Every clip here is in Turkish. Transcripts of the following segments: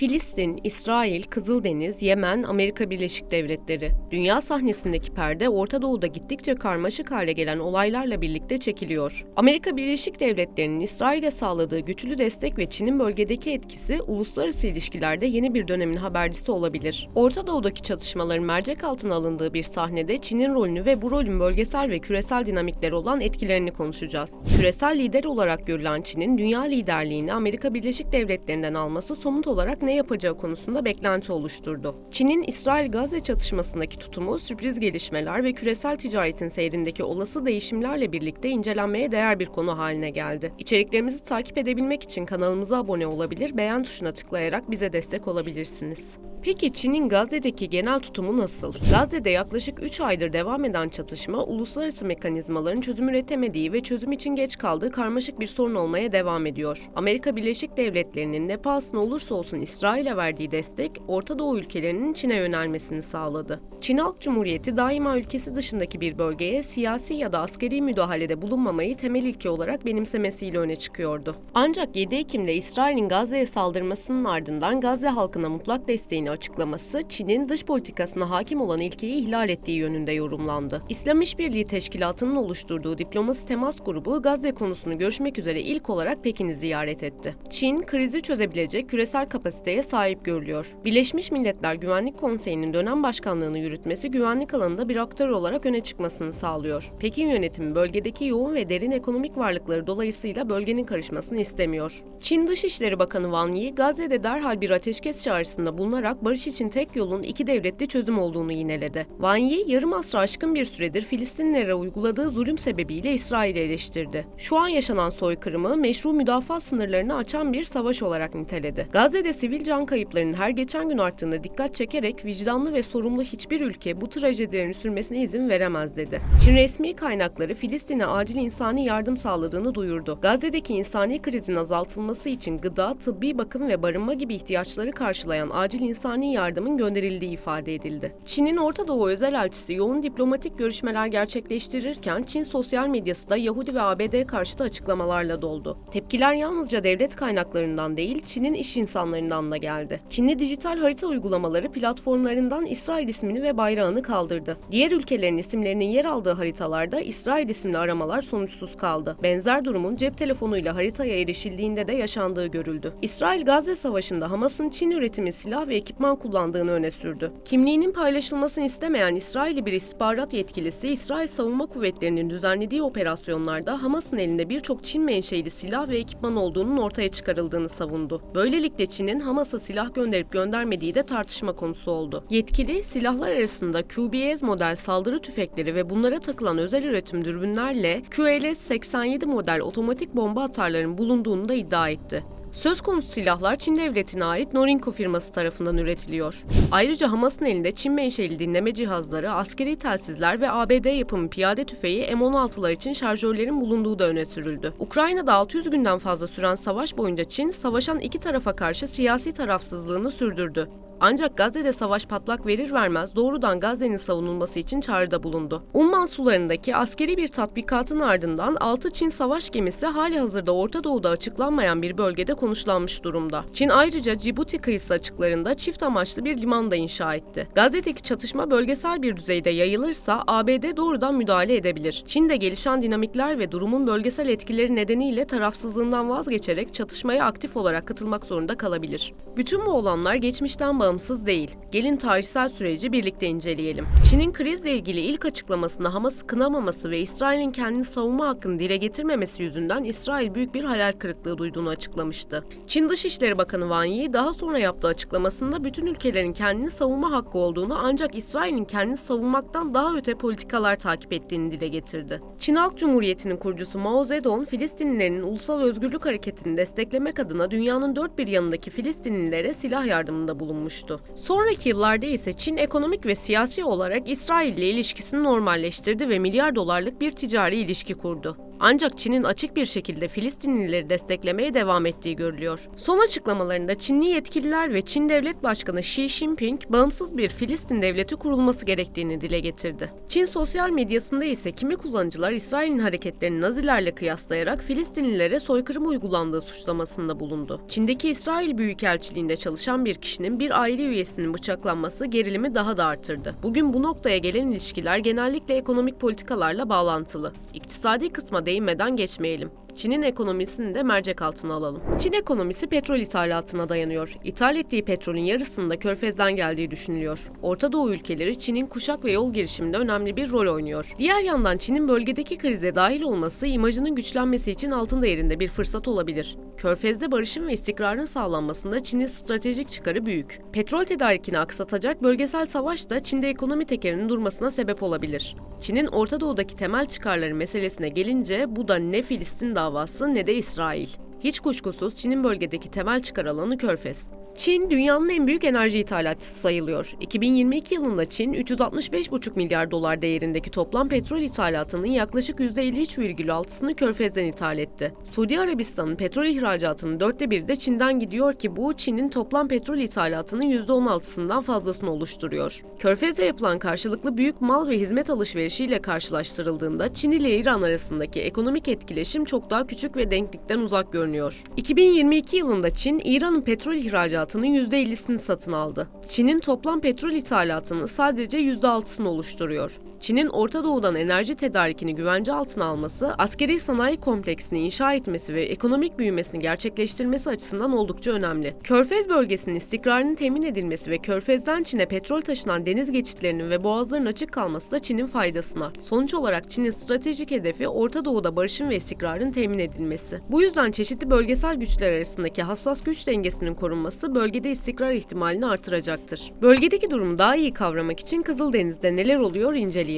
Filistin, İsrail, Kızıldeniz, Yemen, Amerika Birleşik Devletleri. Dünya sahnesindeki perde Orta Doğu'da gittikçe karmaşık hale gelen olaylarla birlikte çekiliyor. Amerika Birleşik Devletleri'nin İsrail'e sağladığı güçlü destek ve Çin'in bölgedeki etkisi uluslararası ilişkilerde yeni bir dönemin habercisi olabilir. Orta Doğu'daki çatışmaların mercek altına alındığı bir sahnede Çin'in rolünü ve bu rolün bölgesel ve küresel dinamikleri olan etkilerini konuşacağız. Küresel lider olarak görülen Çin'in dünya liderliğini Amerika Birleşik Devletleri'nden alması somut olarak ne yapacağı konusunda beklenti oluşturdu. Çin'in İsrail-Gazze çatışmasındaki tutumu, sürpriz gelişmeler ve küresel ticaretin seyrindeki olası değişimlerle birlikte incelenmeye değer bir konu haline geldi. İçeriklerimizi takip edebilmek için kanalımıza abone olabilir, beğen tuşuna tıklayarak bize destek olabilirsiniz. Peki Çin'in Gazze'deki genel tutumu nasıl? Gazze'de yaklaşık 3 aydır devam eden çatışma, uluslararası mekanizmaların çözüm üretemediği ve çözüm için geç kaldığı karmaşık bir sorun olmaya devam ediyor. Amerika Birleşik Devletleri'nin ne pahasına olursa olsun İsrail'e verdiği destek, Orta Doğu ülkelerinin Çin'e yönelmesini sağladı. Çin Halk Cumhuriyeti daima ülkesi dışındaki bir bölgeye siyasi ya da askeri müdahalede bulunmamayı temel ilke olarak benimsemesiyle öne çıkıyordu. Ancak 7 Ekim'de İsrail'in Gazze'ye saldırmasının ardından Gazze halkına mutlak desteğini açıklaması, Çin'in dış politikasına hakim olan ilkeyi ihlal ettiği yönünde yorumlandı. İslam İşbirliği Teşkilatı'nın oluşturduğu diplomasi temas grubu Gazze konusunu görüşmek üzere ilk olarak Pekin'i ziyaret etti. Çin, krizi çözebilecek küresel kapasiteye sahip görülüyor. Birleşmiş Milletler Güvenlik Konseyi'nin dönem başkanlığını yürütmesi güvenlik alanında bir aktör olarak öne çıkmasını sağlıyor. Pekin yönetimi bölgedeki yoğun ve derin ekonomik varlıkları dolayısıyla bölgenin karışmasını istemiyor. Çin Dışişleri Bakanı Wang Yi, Gazze'de derhal bir ateşkes çağrısında bulunarak barış için tek yolun iki devletli çözüm olduğunu yineledi. Wang Yi, yarım asrı aşkın bir süredir Filistinlilere uyguladığı zulüm sebebiyle İsrail'i eleştirdi. Şu an yaşanan soykırımı meşru müdafaa sınırlarını açan bir savaş olarak niteledi. Gazze'de sivil can kayıplarının her geçen gün arttığına dikkat çekerek vicdanlı ve sorumlu hiçbir ülke bu trajedilerin sürmesine izin veremez dedi. Çin resmi kaynakları Filistin'e acil insani yardım sağladığını duyurdu. Gazze'deki insani krizin azaltılması için gıda, tıbbi bakım ve barınma gibi ihtiyaçları karşılayan acil insani yardımın gönderildiği ifade edildi. Çin'in Orta Doğu özel elçisi yoğun diplomatik görüşmeler gerçekleştirirken Çin sosyal medyası da Yahudi ve ABD karşıtı açıklamalarla doldu. Tepkiler yalnızca devlet kaynaklarından değil, Çin'in iş insanlarından da geldi. Çinli dijital harita uygulamaları platformlarından İsrail ismini ve bayrağını kaldırdı. Diğer ülkelerin isimlerinin yer aldığı haritalarda İsrail isimli aramalar sonuçsuz kaldı. Benzer durumun cep telefonuyla haritaya erişildiğinde de yaşandığı görüldü. İsrail-Gazze Savaşı'nda Hamas'ın Çin üretimi silah ve ekipman kullandığını öne sürdü. Kimliğinin paylaşılmasını istemeyen İsrailli bir istihbarat yetkilisi, İsrail Savunma Kuvvetleri'nin düzenlediği operasyonlarda Hamas'ın elinde birçok Çin menşeli silah ve ekipman olduğunun ortaya çıkarıldığını savundu. Böylelikle Çin'in Hamas'a silah gönderip göndermediği de tartışma konusu oldu. Yetkili, silahlar arasında QBS model saldırı tüfekleri ve bunlara takılan özel üretim dürbünlerle QLS-87 model otomatik bomba atarların bulunduğunu da iddia etti. Söz konusu silahlar Çin devletine ait Norinco firması tarafından üretiliyor. Ayrıca Hamas'ın elinde Çin menşeli dinleme cihazları, askeri telsizler ve ABD yapımı piyade tüfeği M16'lar için şarjörlerin bulunduğu da öne sürüldü. Ukrayna'da 600 günden fazla süren savaş boyunca Çin, savaşan iki tarafa karşı siyasi tarafsızlığını sürdürdü. Ancak Gazze'de savaş patlak verir vermez doğrudan Gazze'nin savunulması için çağrıda bulundu. Umman sularındaki askeri bir tatbikatın ardından 6 Çin savaş gemisi halihazırda Orta Doğu'da açıklanmayan bir bölgede konuşlanmış durumda. Çin ayrıca Cibuti kıyısı açıklarında çift amaçlı bir liman da inşa etti. Gazze'deki çatışma bölgesel bir düzeyde yayılırsa ABD doğrudan müdahale edebilir. Çin'de gelişen dinamikler ve durumun bölgesel etkileri nedeniyle tarafsızlığından vazgeçerek çatışmaya aktif olarak katılmak zorunda kalabilir. Bütün bu olanlar geçmişten bağımsız değil. Gelin tarihsel süreci birlikte inceleyelim. Çin'in krizle ilgili ilk açıklamasında Hamas'ı kınamaması ve İsrail'in kendini savunma hakkını dile getirmemesi yüzünden İsrail büyük bir hayal kırıklığı duyduğunu açıklamıştı. Çin Dışişleri Bakanı Wang Yi daha sonra yaptığı açıklamasında bütün ülkelerin kendini savunma hakkı olduğunu ancak İsrail'in kendini savunmaktan daha öte politikalar takip ettiğini dile getirdi. Çin Halk Cumhuriyeti'nin kurucusu Mao Zedong, Filistinlilerin ulusal özgürlük hareketini desteklemek adına dünyanın dört bir yanındaki Filistinlilere silah yardımında bulunmuştu. Sonraki yıllarda ise Çin ekonomik ve siyasi olarak İsrail ile ilişkisini normalleştirdi ve milyar dolarlık bir ticari ilişki kurdu. Ancak Çin'in açık bir şekilde Filistinlileri desteklemeye devam ettiği görülüyor. Son açıklamalarında Çinli yetkililer ve Çin Devlet Başkanı Xi Jinping, bağımsız bir Filistin devleti kurulması gerektiğini dile getirdi. Çin sosyal medyasında ise kimi kullanıcılar İsrail'in hareketlerini Nazilerle kıyaslayarak Filistinlilere soykırım uygulandığı suçlamasında bulundu. Çin'deki İsrail Büyükelçiliğinde çalışan bir kişinin bir aile üyesinin bıçaklanması gerilimi daha da artırdı. Bugün bu noktaya gelen ilişkiler genellikle ekonomik politikalarla bağlantılı. İktisadi kısma değinmeden geçmeyelim. Çin'in ekonomisini de mercek altına alalım. Çin ekonomisi petrol ithalatına dayanıyor. İthal ettiği petrolün yarısının da Körfez'den geldiği düşünülüyor. Orta Doğu ülkeleri Çin'in kuşak ve yol girişiminde önemli bir rol oynuyor. Diğer yandan Çin'in bölgedeki krize dahil olması imajının güçlenmesi için altın değerinde bir fırsat olabilir. Körfez'de barışın ve istikrarın sağlanmasında Çin'in stratejik çıkarı büyük. Petrol tedarikini aksatacak bölgesel savaş da Çin'de ekonomi tekerinin durmasına sebep olabilir. Çin'in Orta Doğu'daki temel çıkarları meselesine gelince bu da ne Filistin davası ne de İsrail. Hiç kuşkusuz Çin'in bölgedeki temel çıkar alanı Körfez. Çin, dünyanın en büyük enerji ithalatçısı sayılıyor. 2022 yılında Çin, 365,5 milyar dolar değerindeki toplam petrol ithalatının yaklaşık %53,6'sını Körfez'den ithal etti. Suudi Arabistan'ın petrol ihracatının 1/4'ü de Çin'den gidiyor ki bu, Çin'in toplam petrol ithalatının %16'sından fazlasını oluşturuyor. Körfez'de yapılan karşılıklı büyük mal ve hizmet alışverişiyle karşılaştırıldığında Çin ile İran arasındaki ekonomik etkileşim çok daha küçük ve denklikten uzak görünüyor. 2022 yılında Çin, İran'ın petrol ihracatının %50'sini satın aldı. Çin'in toplam petrol ithalatının sadece %6'sını oluşturuyor. Çin'in Orta Doğu'dan enerji tedarikini güvence altına alması, askeri sanayi kompleksini inşa etmesi ve ekonomik büyümesini gerçekleştirmesi açısından oldukça önemli. Körfez bölgesinin istikrarının temin edilmesi ve Körfez'den Çin'e petrol taşınan deniz geçitlerinin ve boğazların açık kalması da Çin'in faydasına. Sonuç olarak Çin'in stratejik hedefi Orta Doğu'da barışın ve istikrarın temin edilmesi. Bu yüzden çeşitli bölgesel güçler arasındaki hassas güç dengesinin korunması bölgede istikrar ihtimalini artıracaktır. Bölgedeki durumu daha iyi kavramak için Kızıldeniz'de neler oluyor inceleyelim.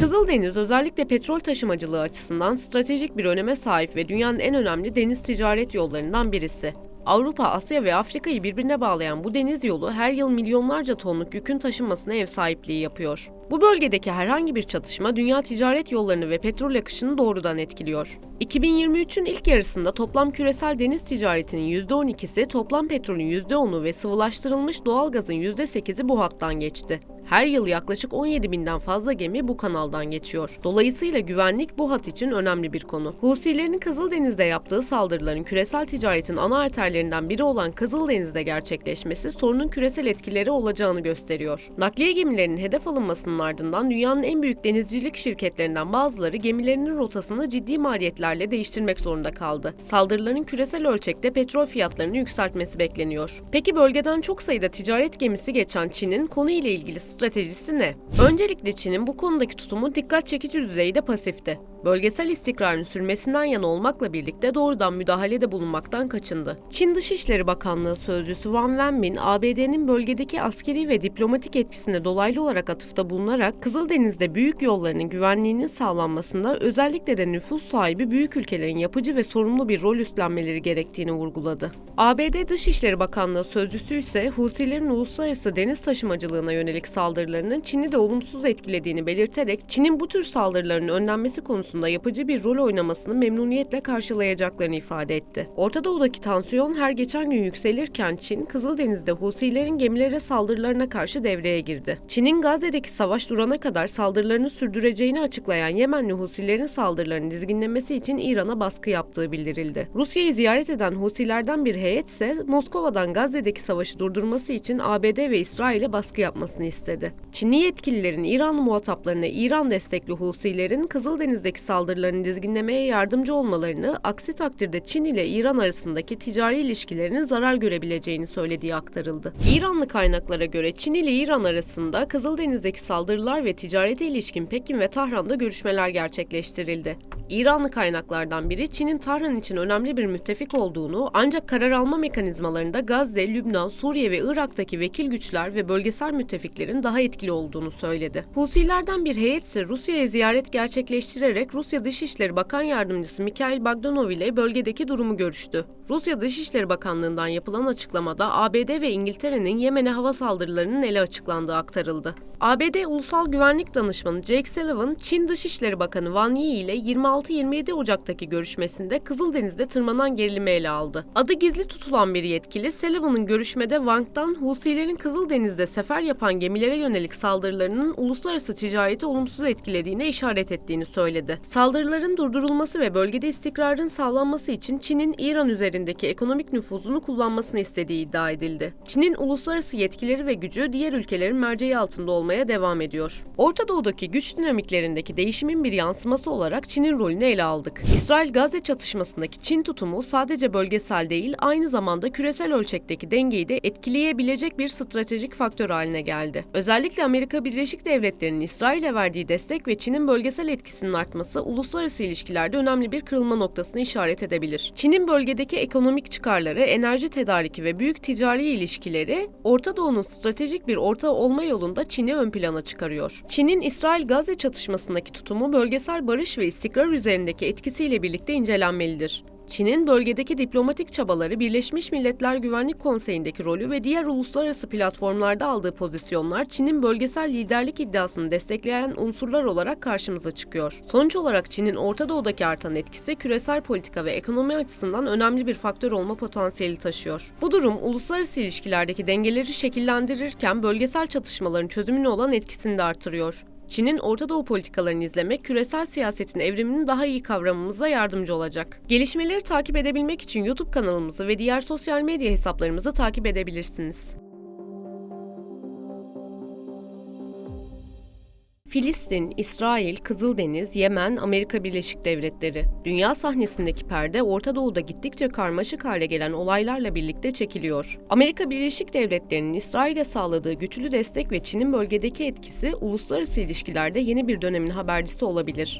Kızıldeniz özellikle petrol taşımacılığı açısından stratejik bir öneme sahip ve dünyanın en önemli deniz ticaret yollarından birisi. Avrupa, Asya ve Afrika'yı birbirine bağlayan bu deniz yolu her yıl milyonlarca tonluk yükün taşınmasına ev sahipliği yapıyor. Bu bölgedeki herhangi bir çatışma dünya ticaret yollarını ve petrol akışını doğrudan etkiliyor. 2023'ün ilk yarısında toplam küresel deniz ticaretinin %12'si, toplam petrolün %10'u ve sıvılaştırılmış doğalgazın %8'i bu hattan geçti. Her yıl yaklaşık 17.000'den fazla gemi bu kanaldan geçiyor. Dolayısıyla güvenlik bu hat için önemli bir konu. Husilerin Kızıldeniz'de yaptığı saldırıların küresel ticaretin ana arterlerinden biri olan Kızıldeniz'de gerçekleşmesi sorunun küresel etkileri olacağını gösteriyor. Nakliye gemilerinin hedef alınmasının ardından dünyanın en büyük denizcilik şirketlerinden bazıları gemilerinin rotasını ciddi maliyetlerle değiştirmek zorunda kaldı. Saldırıların küresel ölçekte petrol fiyatlarını yükseltmesi bekleniyor. Peki bölgeden çok sayıda ticaret gemisi geçen Çin'in konuyla ilgili stratejisi ne? Öncelikle Çin'in bu konudaki tutumu dikkat çekici düzeyde pasifti. Bölgesel istikrarın sürmesinden yana olmakla birlikte doğrudan müdahalede bulunmaktan kaçındı. Çin Dışişleri Bakanlığı Sözcüsü Wang Wenbin, ABD'nin bölgedeki askeri ve diplomatik etkisine dolaylı olarak atıfta bulunarak Kızıldeniz'de büyük yollarının güvenliğinin sağlanmasında özellikle de nüfus sahibi büyük ülkelerin yapıcı ve sorumlu bir rol üstlenmeleri gerektiğini vurguladı. ABD Dışişleri Bakanlığı Sözcüsü ise Husilerin uluslararası deniz taşımacılığına yönelik saldırılarının Çin'i de olumsuz etkilediğini belirterek Çin'in bu tür saldırıların önlenmesi konusunda yapıcı bir rol oynamasını memnuniyetle karşılayacaklarını ifade etti. Orta Doğu'daki tansiyon her geçen gün yükselirken Çin, Kızıldeniz'de Husilerin gemilere saldırılarına karşı devreye girdi. Çin'in Gazze'deki savaş durana kadar saldırılarını sürdüreceğini açıklayan Yemenli Husilerin saldırılarını dizginlemesi için İran'a baskı yaptığı bildirildi. Rusya'yı ziyaret eden Husilerden bir heyet ise Moskova'dan Gazze'deki savaşı durdurması için ABD ve İsrail'e baskı yapmasını istedi. Çinli yetkililerin İranlı muhataplarına İran destekli Husilerin Kızıldeniz'deki saldırılarını dizginlemeye yardımcı olmalarını, aksi takdirde Çin ile İran arasındaki ticari ilişkilerinin zarar görebileceğini söylediği aktarıldı. İranlı kaynaklara göre Çin ile İran arasında Kızıldeniz'deki saldırılar ve ticarete ilişkin Pekin ve Tahran'da görüşmeler gerçekleştirildi. İranlı kaynaklardan biri Çin'in Tahran için önemli bir müttefik olduğunu, ancak karar alma mekanizmalarında Gazze, Lübnan, Suriye ve Irak'taki vekil güçler ve bölgesel müttefiklerin daha etkili olduğunu söyledi. Husilerden bir heyet ise Rusya'ya ziyaret gerçekleştirerek Rusya Dışişleri Bakan Yardımcısı Mikhail Bogdanov ile bölgedeki durumu görüştü. Rusya Dışişleri Bakanlığı'ndan yapılan açıklamada ABD ve İngiltere'nin Yemen'e hava saldırılarının ele açıklandığı aktarıldı. ABD Ulusal Güvenlik Danışmanı Jake Sullivan, Çin Dışişleri Bakanı Wang Yi ile 26-27 Ocak'taki görüşmesinde Kızıldeniz'de tırmanan gerilimi ele aldı. Adı gizli tutulan bir yetkili, Sullivan'ın görüşmede Wang'dan Husilerin Kızıldeniz'de sefer yapan gemilere yönelik saldırılarının uluslararası ticareti olumsuz etkilediğine işaret ettiğini söyledi. Saldırıların durdurulması ve bölgede istikrarın sağlanması için Çin'in İran üzerindeki ekonomik nüfuzunu kullanmasını istediği iddia edildi. Çin'in uluslararası yetkileri ve gücü diğer ülkelerin merceği altında olmaya devam ediyor. Orta Doğu'daki güç dinamiklerindeki değişimin bir yansıması olarak Çin'in rolünü ele aldık. İsrail-Gazze çatışmasındaki Çin tutumu sadece bölgesel değil, aynı zamanda küresel ölçekteki dengeyi de etkileyebilecek bir stratejik faktör haline geldi. Özellikle Amerika Birleşik Devletleri'nin İsrail'e verdiği destek ve Çin'in bölgesel etkisinin artması uluslararası ilişkilerde önemli bir kırılma noktasını işaret edebilir. Çin'in bölgedeki ekonomik çıkarları, enerji tedariki ve büyük ticari ilişkileri Orta Doğu'nun stratejik bir ortağı olma yolunda Çin'i ön plana çıkarıyor. Çin'in İsrail-Gazze çatışmasındaki tutumu bölgesel barış ve istikrar üzerindeki etkisiyle birlikte incelenmelidir. Çin'in bölgedeki diplomatik çabaları, Birleşmiş Milletler Güvenlik Konseyi'ndeki rolü ve diğer uluslararası platformlarda aldığı pozisyonlar Çin'in bölgesel liderlik iddiasını destekleyen unsurlar olarak karşımıza çıkıyor. Sonuç olarak Çin'in Orta Doğu'daki artan etkisi küresel politika ve ekonomi açısından önemli bir faktör olma potansiyeli taşıyor. Bu durum uluslararası ilişkilerdeki dengeleri şekillendirirken bölgesel çatışmaların çözümüne olan etkisini de artırıyor. Çin'in Orta Doğu politikalarını izlemek, küresel siyasetin evrimini daha iyi kavramamıza yardımcı olacak. Gelişmeleri takip edebilmek için YouTube kanalımızı ve diğer sosyal medya hesaplarımızı takip edebilirsiniz. Filistin, İsrail, Kızıldeniz, Yemen, Amerika Birleşik Devletleri. Dünya sahnesindeki perde Orta Doğu'da gittikçe karmaşık hale gelen olaylarla birlikte çekiliyor. Amerika Birleşik Devletleri'nin İsrail'e sağladığı güçlü destek ve Çin'in bölgedeki etkisi uluslararası ilişkilerde yeni bir dönemin habercisi olabilir.